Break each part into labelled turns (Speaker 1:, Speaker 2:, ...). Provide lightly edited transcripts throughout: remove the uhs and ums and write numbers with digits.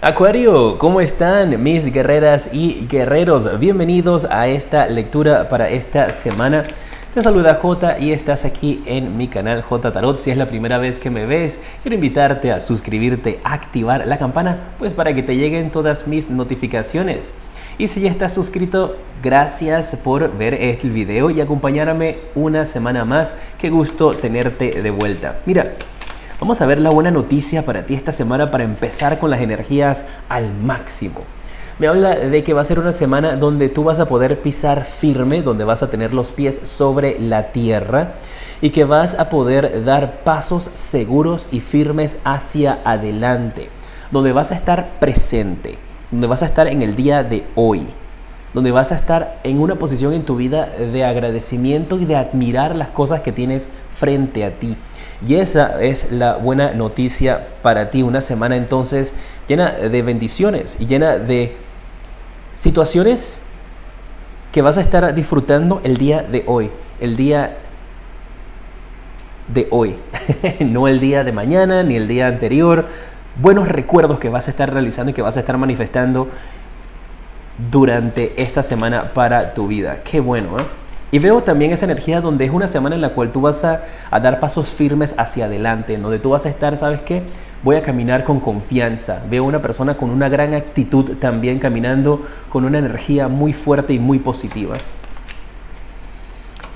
Speaker 1: Acuario, ¿cómo están mis guerreras y guerreros? Bienvenidos a esta lectura para esta semana. Te saluda J y estás aquí en mi canal J Tarot. Si es la primera vez que me ves, quiero invitarte a suscribirte, a activar la campana, pues para que te lleguen todas mis notificaciones. Y si ya estás suscrito, gracias por ver el video y acompañarme una semana más. Qué gusto tenerte de vuelta. Mira, vamos a ver la buena noticia para ti esta semana para empezar con las energías al máximo. Me habla de que va a ser una semana donde tú vas a poder pisar firme, donde vas a tener los pies sobre la tierra y que vas a poder dar pasos seguros y firmes hacia adelante, donde vas a estar presente, donde vas a estar en el día de hoy, donde vas a estar en una posición en tu vida de agradecimiento y de admirar las cosas que tienes frente a ti. Y esa es la buena noticia para ti, una semana entonces llena de bendiciones y llena de situaciones que vas a estar disfrutando el día de hoy, no el día de mañana ni el día anterior. Buenos recuerdos que vas a estar realizando y que vas a estar manifestando durante esta semana para tu vida. Qué bueno, ¿eh? Y veo también esa energía donde es una semana en la cual tú vas a dar pasos firmes hacia adelante, en donde tú vas a estar, ¿sabes qué? Voy a caminar con confianza. Veo una persona con una gran actitud también caminando con una energía muy fuerte y muy positiva.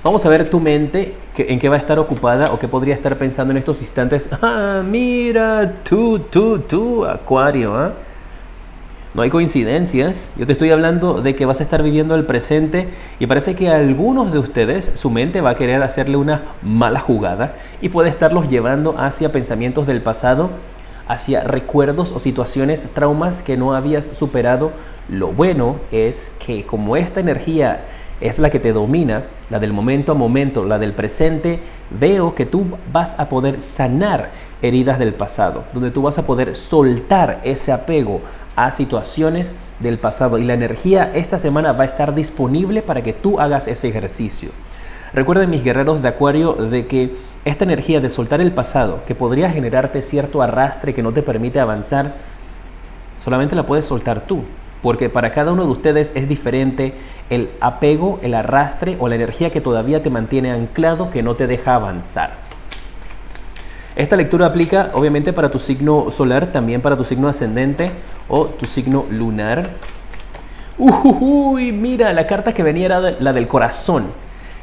Speaker 1: Vamos a ver tu mente, en qué va a estar ocupada o qué podría estar pensando en estos instantes. Ah, mira, tú, Acuario, ¿eh? No hay coincidencias. Yo te estoy hablando de que vas a estar viviendo el presente y parece que a algunos de ustedes su mente va a querer hacerle una mala jugada y puede estarlos llevando hacia pensamientos del pasado, hacia recuerdos o situaciones, traumas que no habías superado. Lo bueno es que como esta energía es la que te domina, la del momento a momento, la del presente, veo que tú vas a poder sanar heridas del pasado, donde tú vas a poder soltar ese apego a situaciones del pasado y la energía esta semana va a estar disponible para que tú hagas ese ejercicio. Recuerden, mis guerreros de Acuario, de que esta energía de soltar el pasado, que podría generarte cierto arrastre que no te permite avanzar, solamente la puedes soltar tú, porque para cada uno de ustedes es diferente el apego, el arrastre o la energía que todavía te mantiene anclado, que no te deja avanzar. Esta lectura aplica obviamente para tu signo solar, también para tu signo ascendente o tu signo lunar. Uy, mira, la carta que venía era la del corazón.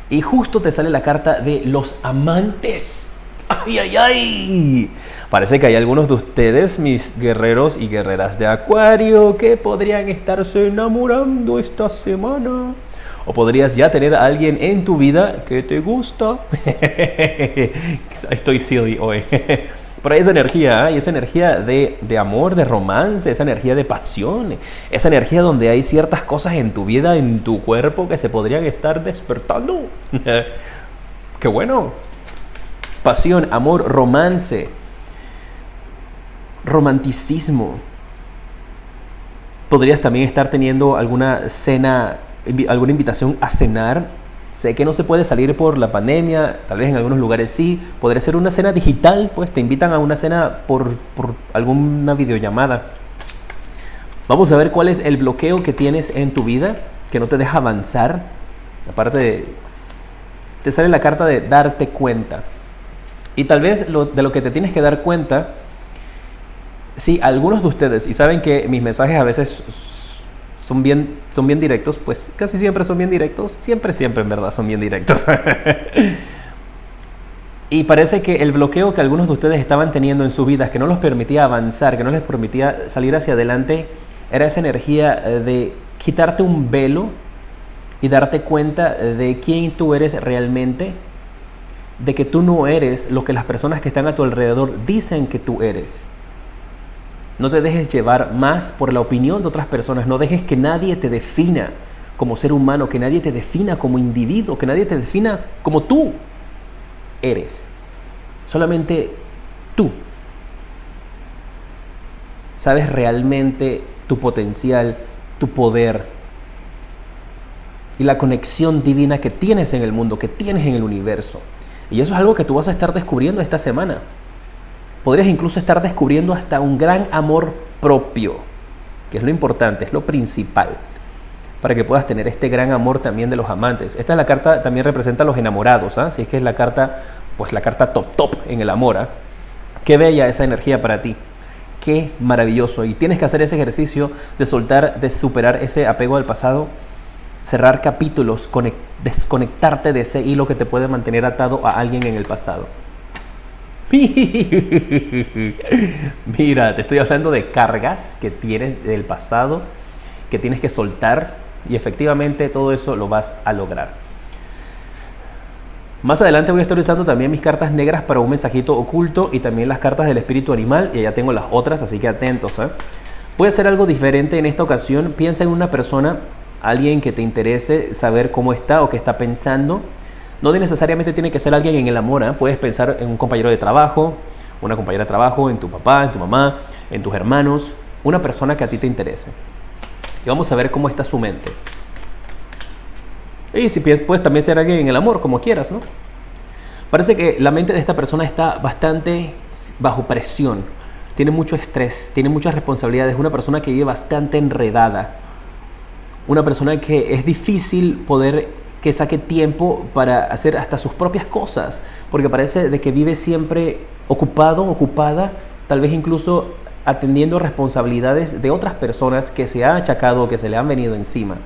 Speaker 1: Y justo te sale la carta de los amantes. ¡Ay, ay, ay! Parece que hay algunos de ustedes, mis guerreros y guerreras de Acuario, que podrían estarse enamorando esta semana. O podrías ya tener a alguien en tu vida que te gusta. Estoy silly hoy. Pero hay esa energía, ¿eh? Y esa energía de amor, de romance, esa energía de pasión, esa energía donde hay ciertas cosas en tu vida, en tu cuerpo, que se podrían estar despertando. ¡Qué bueno! Pasión, amor, romance, romanticismo. Podrías también estar teniendo alguna cena, alguna invitación a cenar. Sé que no se puede salir por la pandemia, tal vez en algunos lugares sí. Podría ser una cena digital, pues te invitan a una cena por alguna videollamada. Vamos a ver cuál es el bloqueo que tienes en tu vida, que no te deja avanzar. Aparte te sale la carta de darte cuenta. Y tal vez de lo que te tienes que dar cuenta, sí, algunos de ustedes, y saben que mis mensajes a veces son bien directos, pues casi siempre son bien directos, siempre en verdad son bien directos. Y parece que el bloqueo que algunos de ustedes estaban teniendo en sus vidas, que no los permitía avanzar, que no les permitía salir hacia adelante, era esa energía de quitarte un velo y darte cuenta de quién tú eres realmente, de que tú no eres lo que las personas que están a tu alrededor dicen que tú eres. No te dejes llevar más por la opinión de otras personas. No dejes que nadie te defina como ser humano, que nadie te defina como individuo, que nadie te defina como tú eres. Solamente tú sabes realmente tu potencial, tu poder y la conexión divina que tienes en el mundo, que tienes en el universo. Y eso es algo que tú vas a estar descubriendo esta semana. Podrías incluso estar descubriendo hasta un gran amor propio. que es lo importante, es lo principal, para que puedas tener este gran amor también de los amantes. Esta es la carta, también representa a los enamorados, ¿ah? Si es que es la carta, pues la carta top en el amor, ¿ah? Qué bella esa energía para ti. Qué maravilloso. Y tienes que hacer ese ejercicio de soltar, de superar ese apego al pasado, cerrar capítulos, desconectarte de ese hilo que te puede mantener atado a alguien en el pasado. Mira, te estoy hablando de cargas que tienes del pasado, que tienes que soltar, y efectivamente todo eso lo vas a lograr. Más adelante voy a estar usando también mis cartas negras para un mensajito oculto y también las cartas del espíritu animal, y ya tengo las otras, así que atentos, ¿eh? Voy a hacer algo diferente en esta ocasión. Piensa en una persona, alguien que te interese saber cómo está o qué está pensando. No necesariamente tiene que ser alguien en el amor, ¿eh? Puedes pensar en un compañero de trabajo, una compañera de trabajo, en tu papá, en tu mamá, en tus hermanos, una persona que a ti te interese. Y vamos a ver cómo está su mente. Y si puedes también ser alguien en el amor, como quieras, ¿no? Parece que la mente de esta persona está bastante bajo presión. Tiene mucho estrés, tiene muchas responsabilidades. Una persona que vive bastante enredada. Una persona que es difícil poder que saque tiempo para hacer hasta sus propias cosas. Porque parece de que vive siempre ocupado, ocupada, tal vez incluso atendiendo responsabilidades de otras personas que se ha achacado o que se le han venido encima.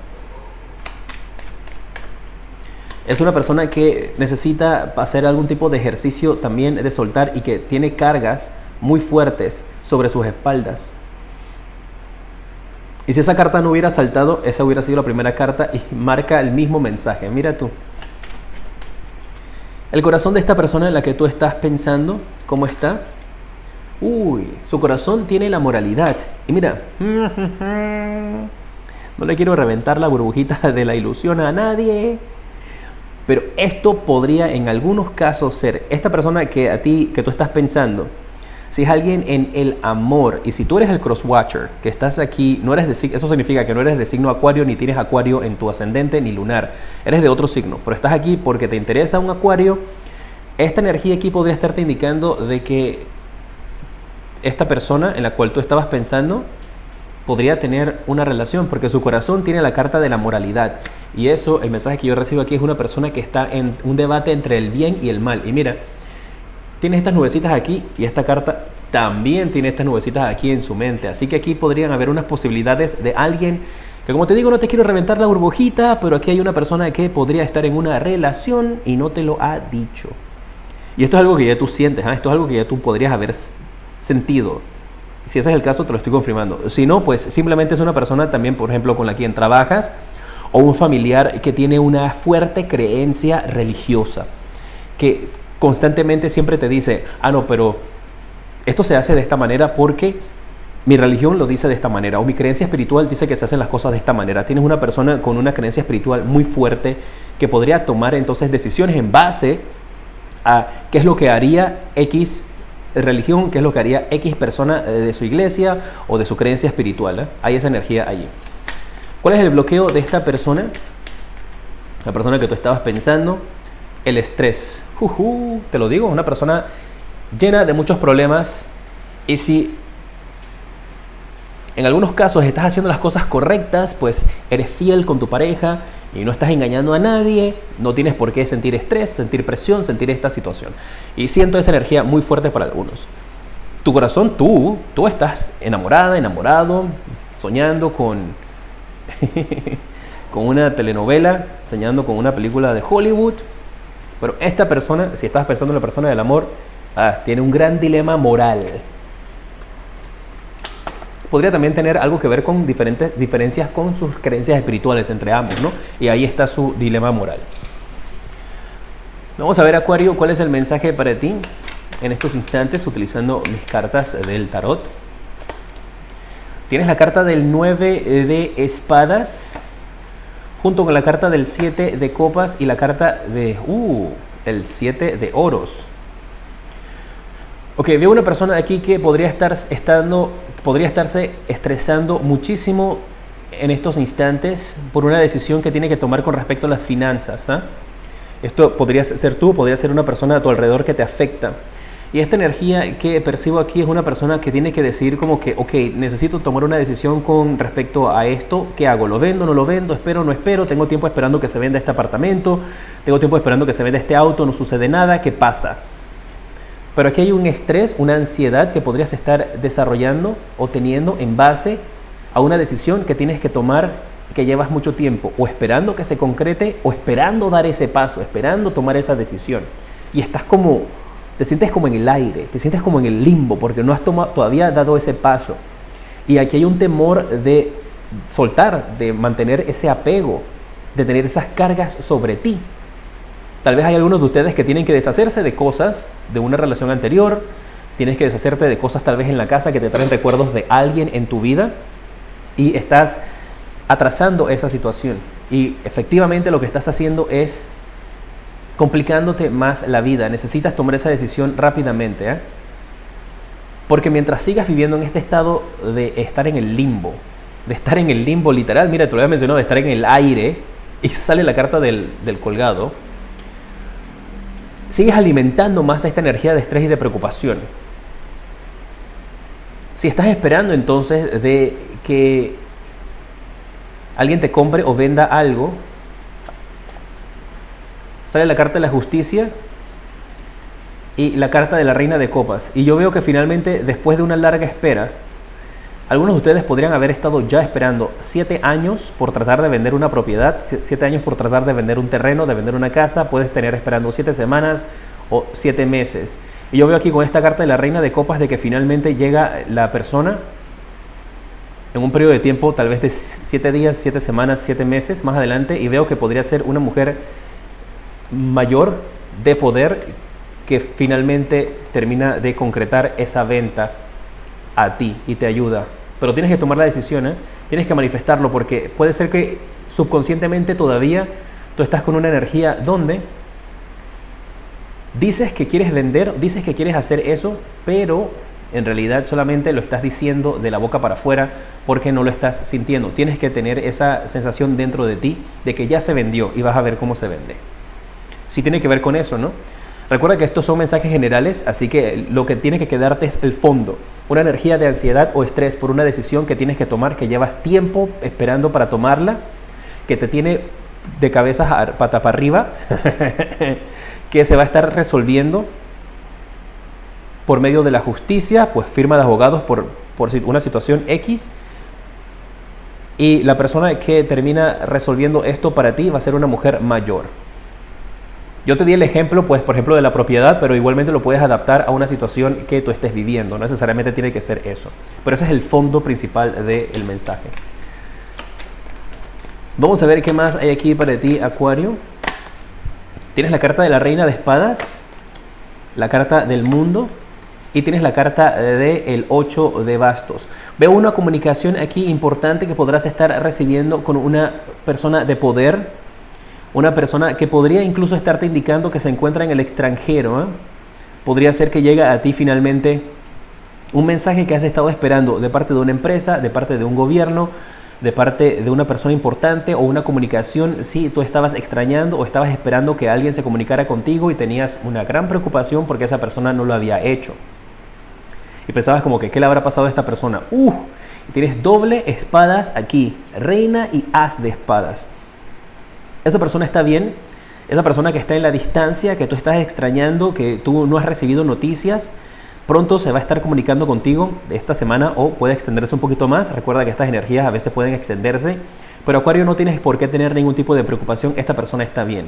Speaker 1: Es una persona que necesita hacer algún tipo de ejercicio también de soltar y que tiene cargas muy fuertes sobre sus espaldas. Y si esa carta no hubiera saltado, esa hubiera sido la primera carta y marca el mismo mensaje. Mira tú. El corazón de esta persona en la que tú estás pensando, ¿cómo está? Uy, su corazón tiene la moralidad. Y mira, no le quiero reventar la burbujita de la ilusión a nadie, pero esto podría en algunos casos ser esta persona que tú estás pensando. Si es alguien en el amor, y si tú eres el crosswatcher, que estás aquí, no eres eso significa que no eres de signo Acuario, ni tienes Acuario en tu ascendente ni lunar, eres de otro signo, pero estás aquí porque te interesa un Acuario. Esta energía aquí podría estarte indicando de que esta persona en la cual tú estabas pensando podría tener una relación, porque su corazón tiene la carta de la moralidad. Y eso, el mensaje que yo recibo aquí es una persona que está en un debate entre el bien y el mal. Y mira, tiene estas nubecitas aquí y esta carta también tiene estas nubecitas aquí en su mente. Así que aquí podrían haber unas posibilidades de alguien que, como te digo, no te quiero reventar la burbujita, pero aquí hay una persona que podría estar en una relación y no te lo ha dicho. Y esto es algo que ya tú sientes, ¿eh? Esto es algo que ya tú podrías haber sentido. Si ese es el caso, te lo estoy confirmando. Si no, pues simplemente es una persona también, por ejemplo, con la quien trabajas, o un familiar que tiene una fuerte creencia religiosa, que constantemente siempre te dice, no, pero esto se hace de esta manera porque mi religión lo dice de esta manera, o mi creencia espiritual dice que se hacen las cosas de esta manera. Tienes una persona con una creencia espiritual muy fuerte que podría tomar entonces decisiones en base a qué es lo que haría X religión, qué es lo que haría X persona de su iglesia o de su creencia espiritual, ¿eh? Hay esa energía allí. ¿Cuál es el bloqueo de esta persona? La persona que tú estabas pensando, el estrés. Te lo digo, una persona llena de muchos problemas, y si en algunos casos estás haciendo las cosas correctas, pues eres fiel con tu pareja y no estás engañando a nadie, no tienes por qué sentir estrés, sentir presión, sentir esta situación. Y siento esa energía muy fuerte para algunos. Tu corazón, tú estás enamorada, enamorado, soñando con con una telenovela, soñando con una película de Hollywood. Pero esta persona, si estás pensando en la persona del amor, tiene un gran dilema moral. Podría también tener algo que ver con diferentes diferencias con sus creencias espirituales entre ambos, ¿no? Y ahí está su dilema moral. Vamos a ver, Acuario, cuál es el mensaje para ti en estos instantes utilizando mis cartas del tarot. Tienes la carta del 9 de espadas junto con la carta del 7 de copas y la carta de el 7 de oros. Ok, veo una persona aquí que podría estarse estresando muchísimo en estos instantes por una decisión que tiene que tomar con respecto a las finanzas, ¿eh? Esto podría ser tú, podría ser una persona a tu alrededor que te afecta. Y esta energía que percibo aquí es una persona que tiene que decidir como que, ok, necesito tomar una decisión con respecto a esto. ¿Qué hago? ¿Lo vendo? ¿No lo vendo? ¿Espero? ¿No espero? ¿Tengo tiempo esperando que se venda este apartamento? ¿Tengo tiempo esperando que se venda este auto? ¿No sucede nada? ¿Qué pasa? Pero aquí hay un estrés, una ansiedad que podrías estar desarrollando o teniendo en base a una decisión que tienes que tomar, que llevas mucho tiempo, o esperando que se concrete, o esperando dar ese paso, esperando tomar esa decisión. Y estás como, te sientes como en el aire, te sientes como en el limbo, porque no has todavía dado ese paso. Y aquí hay un temor de soltar, de mantener ese apego, de tener esas cargas sobre ti. Tal vez hay algunos de ustedes que tienen que deshacerse de cosas de una relación anterior, tienes que deshacerte de cosas tal vez en la casa que te traen recuerdos de alguien en tu vida, y estás atrasando esa situación. Y efectivamente lo que estás haciendo es complicándote más la vida. Necesitas tomar esa decisión rápidamente, ¿eh? Porque mientras sigas viviendo en este estado de estar en el limbo, literal, mira, te lo había mencionado, de estar en el aire, y sale la carta del colgado, sigues alimentando más esta energía de estrés y de preocupación. Si estás esperando entonces de que alguien te compre o venda algo, sale la carta de la justicia y la carta de la reina de copas. Y yo veo que finalmente, después de una larga espera, algunos de ustedes podrían haber estado ya esperando 7 años por tratar de vender una propiedad, 7 años por tratar de vender un terreno, de vender una casa. Puedes tener esperando 7 semanas o 7 meses. Y yo veo aquí con esta carta de la reina de copas de que finalmente llega la persona en un periodo de tiempo tal vez de 7 días, 7 semanas, 7 meses más adelante, y veo que podría ser una mujer mayor de poder que finalmente termina de concretar esa venta a ti y te ayuda. Pero tienes que tomar la decisión, ¿eh? Tienes que manifestarlo, porque puede ser que subconscientemente todavía tú estás con una energía donde dices que quieres vender, dices que quieres hacer eso, pero en realidad solamente lo estás diciendo de la boca para afuera porque no lo estás sintiendo. Tienes que tener esa sensación dentro de ti de que ya se vendió y vas a ver cómo se vende. Sí tiene que ver con eso, ¿no? Recuerda que estos son mensajes generales, así que lo que tiene que quedarte es el fondo. Una energía de ansiedad o estrés por una decisión que tienes que tomar, que llevas tiempo esperando para tomarla, que te tiene de cabeza pata para arriba, que se va a estar resolviendo por medio de la justicia, pues firma de abogados por una situación X, y la persona que termina resolviendo esto para ti va a ser una mujer mayor. Yo te di el ejemplo, pues, por ejemplo, de la propiedad, pero igualmente lo puedes adaptar a una situación que tú estés viviendo. No necesariamente tiene que ser eso, pero ese es el fondo principal del mensaje. Vamos a ver qué más hay aquí para ti, Acuario. Tienes la carta de la reina de espadas, la carta del mundo, y tienes la carta del 8 de bastos. Veo una comunicación aquí importante que podrás estar recibiendo con una persona de poder, una persona que podría incluso estarte indicando que se encuentra en el extranjero, ¿eh? Podría ser que llegue a ti finalmente un mensaje que has estado esperando de parte de una empresa, de parte de un gobierno, de parte de una persona importante, o una comunicación. Si tú estabas extrañando o estabas esperando que alguien se comunicara contigo y tenías una gran preocupación porque esa persona no lo había hecho. Y pensabas como que, ¿qué le habrá pasado a esta persona? Tienes doble espadas aquí, reina y as de espadas. Esa persona está bien, esa persona que está en la distancia, que tú estás extrañando, que tú no has recibido noticias, pronto se va a estar comunicando contigo esta semana, o puede extenderse un poquito más. Recuerda que estas energías a veces pueden extenderse, pero Acuario, no tienes por qué tener ningún tipo de preocupación. Esta persona está bien.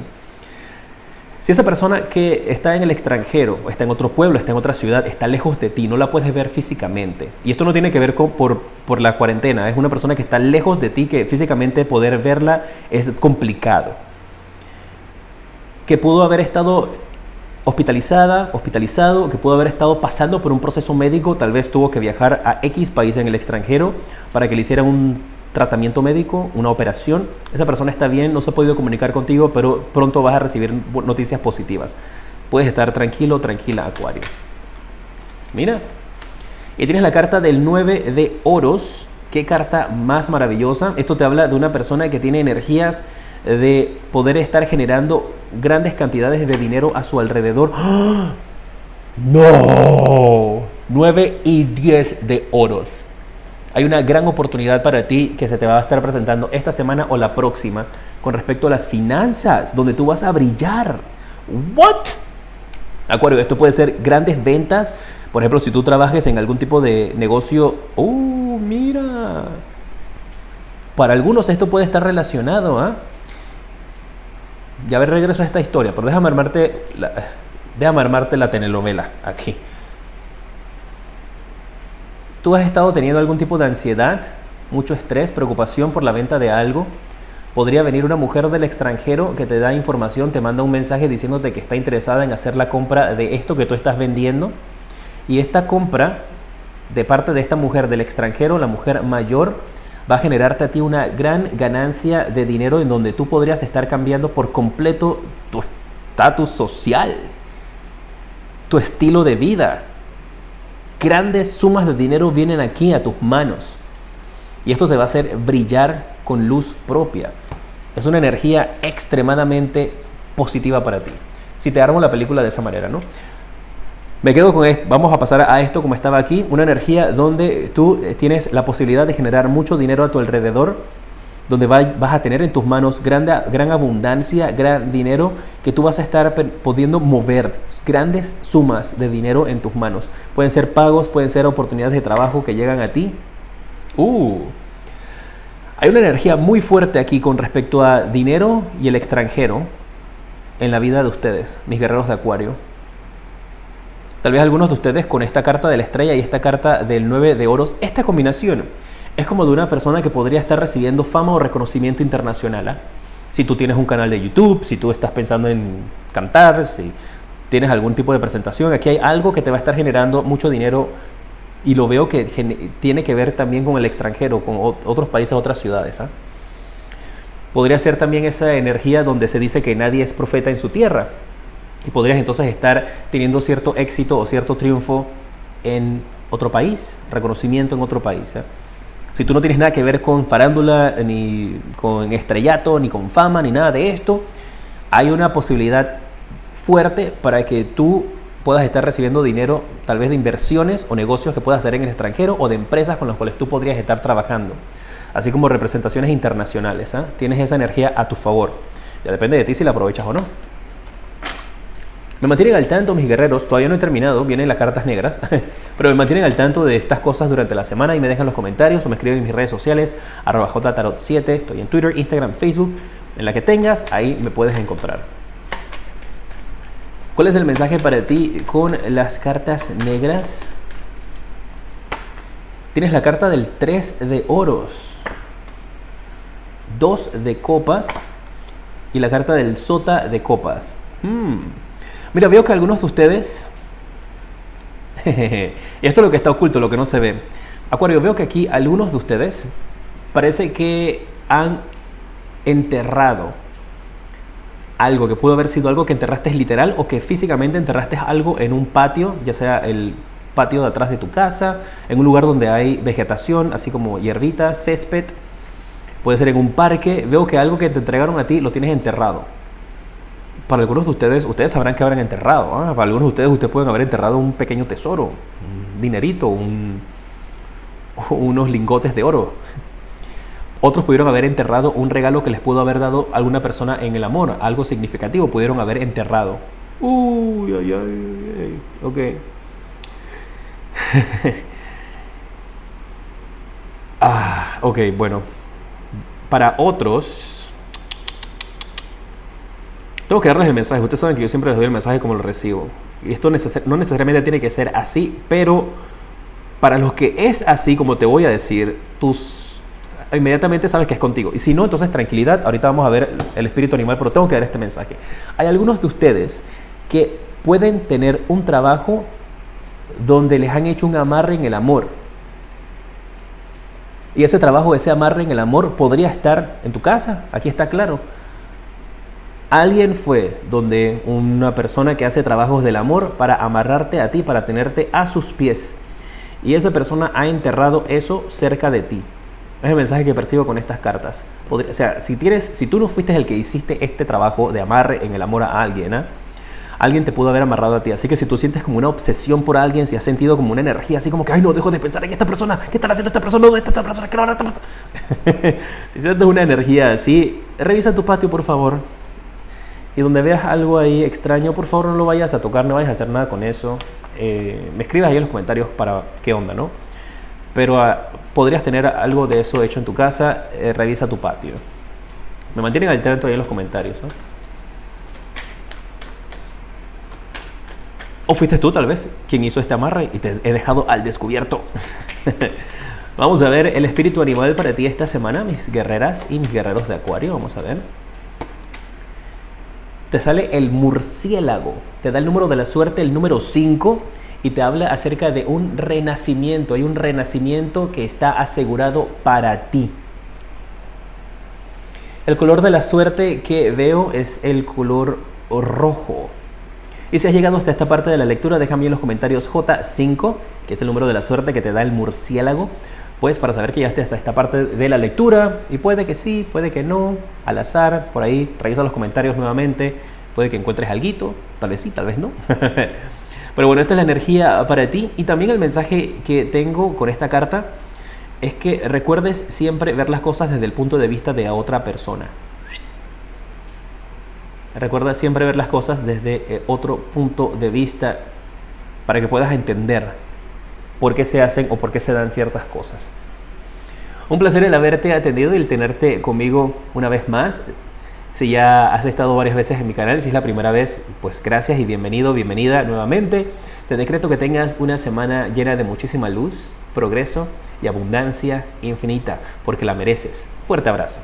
Speaker 1: Si esa persona que está en el extranjero, está en otro pueblo, está en otra ciudad, está lejos de ti, no la puedes ver físicamente, y esto no tiene que ver por la cuarentena, es una persona que está lejos de ti, que físicamente poder verla es complicado, que pudo haber estado hospitalizado, que pudo haber estado pasando por un proceso médico, tal vez tuvo que viajar a X país en el extranjero para que le hicieran un tratamiento médico, una operación. Esa persona está bien, no se ha podido comunicar contigo, pero pronto vas a recibir noticias positivas. Puedes estar tranquilo, tranquila, Acuario. Mira, y tienes la carta del 9 de oros. Qué carta más maravillosa. Esto te habla de una persona que tiene energías de poder estar generando grandes cantidades de dinero a su alrededor. ¡Oh! No. 9 y 10 de oros. Hay una gran oportunidad para ti que se te va a estar presentando esta semana o la próxima con respecto a las finanzas, donde tú vas a brillar. ¿What? Acuario, esto puede ser grandes ventas. Por ejemplo, si tú trabajes en algún tipo de negocio. Mira. Para algunos esto puede estar relacionado, ¿ah? Ya ver, regreso a esta historia, pero déjame armarte la telenovela aquí. ¿Tú has estado teniendo algún tipo de ansiedad, mucho estrés, preocupación por la venta de algo? Podría venir una mujer del extranjero que te da información, te manda un mensaje diciéndote que está interesada en hacer la compra de esto que tú estás vendiendo. Y esta compra de parte de esta mujer del extranjero, la mujer mayor, va a generarte a ti una gran ganancia de dinero en donde tú podrías estar cambiando por completo tu estatus social, tu estilo de vida. Grandes sumas de dinero vienen aquí a tus manos y esto te va a hacer brillar con luz propia. Es una energía extremadamente positiva para ti. Si te armo la película de esa manera, ¿no? Me quedo con esto. Vamos a pasar a esto como estaba aquí. Una energía donde tú tienes la posibilidad de generar mucho dinero a tu alrededor, donde vas a tener en tus manos gran abundancia, gran dinero que tú vas a estar pudiendo mover. Grandes sumas de dinero en tus manos. Pueden ser pagos, pueden ser oportunidades de trabajo que llegan a ti. Hay una energía muy fuerte aquí con respecto a dinero y el extranjero en la vida de ustedes, mis guerreros de Acuario. Tal vez algunos de ustedes con esta carta de la estrella y esta carta del 9 de oros, esta combinación es como de una persona que podría estar recibiendo fama o reconocimiento internacional, ¿eh? Si tú tienes un canal de YouTube, si tú estás pensando en cantar, si tienes algún tipo de presentación, aquí hay algo que te va a estar generando mucho dinero y lo veo que tiene que ver también con el extranjero, con otros países, otras ciudades, ¿eh? Podría ser también esa energía donde se dice que nadie es profeta en su tierra. Y podrías entonces estar teniendo cierto éxito o cierto triunfo en otro país, reconocimiento en otro país, ¿eh? Si tú no tienes nada que ver con farándula, ni con estrellato, ni con fama, ni nada de esto, hay una posibilidad fuerte para que tú puedas estar recibiendo dinero, tal vez de inversiones o negocios que puedas hacer en el extranjero o de empresas con las cuales tú podrías estar trabajando, así como representaciones internacionales, ¿eh? Tienes esa energía a tu favor. Ya depende de ti si la aprovechas o no. Me mantienen al tanto, mis guerreros. Todavía no he terminado, vienen las cartas negras, pero me mantienen al tanto de estas cosas durante la semana y me dejan los comentarios o me escriben en mis redes sociales, @jtarot7, estoy en Twitter, Instagram, Facebook, en la que tengas, ahí me puedes encontrar. ¿Cuál es el mensaje para ti con las cartas negras? Tienes la carta del 3 de oros, 2 de copas y la carta del sota de copas. Mira, veo que algunos de ustedes, esto es lo que está oculto, lo que no se ve. Acuario, veo que aquí algunos de ustedes parece que han enterrado algo, que pudo haber sido algo que enterraste literal o que físicamente enterraste algo en un patio, ya sea el patio de atrás de tu casa, en un lugar donde hay vegetación, así como hierbitas, césped, puede ser en un parque. Veo que algo que te entregaron a ti lo tienes enterrado. Para algunos de ustedes sabrán que habrán enterrado, ¿eh? Para algunos de ustedes pueden haber enterrado un pequeño tesoro, un dinerito, unos lingotes de oro. Otros pudieron haber enterrado un regalo que les pudo haber dado alguna persona en el amor, algo significativo pudieron haber enterrado. Ok. Ok, bueno. Para otros, tengo que darles el mensaje. Ustedes saben que yo siempre les doy el mensaje como lo recibo. Y esto no necesariamente tiene que ser así, pero para los que es así, como te voy a decir, inmediatamente sabes que es contigo. Y si no, entonces tranquilidad. Ahorita vamos a ver el espíritu animal, pero tengo que dar este mensaje. Hay algunos de ustedes que pueden tener un trabajo donde les han hecho un amarre en el amor. Y ese trabajo, ese amarre en el amor podría estar en tu casa. Aquí está claro. Alguien fue donde una persona que hace trabajos del amor para amarrarte a ti, para tenerte a sus pies. Y esa persona ha enterrado eso cerca de ti. Es el mensaje que percibo con estas cartas. O sea, si tú no fuiste el que hiciste este trabajo de amarre en el amor a alguien, ¿eh? alguien te pudo haber amarrado a ti. Así que si tú sientes como una obsesión por alguien, si has sentido como una energía así como que, ay, no dejo de pensar en esta persona, ¿qué está haciendo esta persona? ¿Dónde está esta persona? ¿Qué no esta persona? Si sientes una energía así, revisa tu patio, por favor. Y donde veas algo ahí extraño, por favor no lo vayas a tocar, no vayas a hacer nada con eso. Me escribas ahí en los comentarios para qué onda, ¿no? Pero podrías tener algo de eso hecho en tu casa, revisa tu patio. Me mantienen al tanto ahí en los comentarios, ¿no? O fuiste tú tal vez quien hizo este amarre y te he dejado al descubierto. Vamos a ver el espíritu animal para ti esta semana, mis guerreras y mis guerreros de Acuario. Vamos a ver. Te sale el murciélago, te da el número de la suerte, el número 5, y te habla acerca de un renacimiento. Hay un renacimiento que está asegurado para ti. El color de la suerte que veo es el color rojo. Y si has llegado hasta esta parte de la lectura, déjame en los comentarios J5, que es el número de la suerte que te da el murciélago, pues para saber que llegaste hasta esta parte de la lectura. Y puede que sí, puede que no, al azar, por ahí, revisa los comentarios nuevamente, puede que encuentres alguito, tal vez sí, tal vez no. Pero bueno, esta es la energía para ti. Y también el mensaje que tengo con esta carta es que recuerdes siempre ver las cosas desde el punto de vista de otra persona. Recuerda siempre ver las cosas desde otro punto de vista para que puedas entender por qué se hacen o por qué se dan ciertas cosas. Un placer el haberte atendido y el tenerte conmigo una vez más. Si ya has estado varias veces en mi canal, si es la primera vez, pues gracias y bienvenido, bienvenida nuevamente. Te decreto que tengas una semana llena de muchísima luz, progreso y abundancia infinita, porque la mereces. Fuerte abrazo.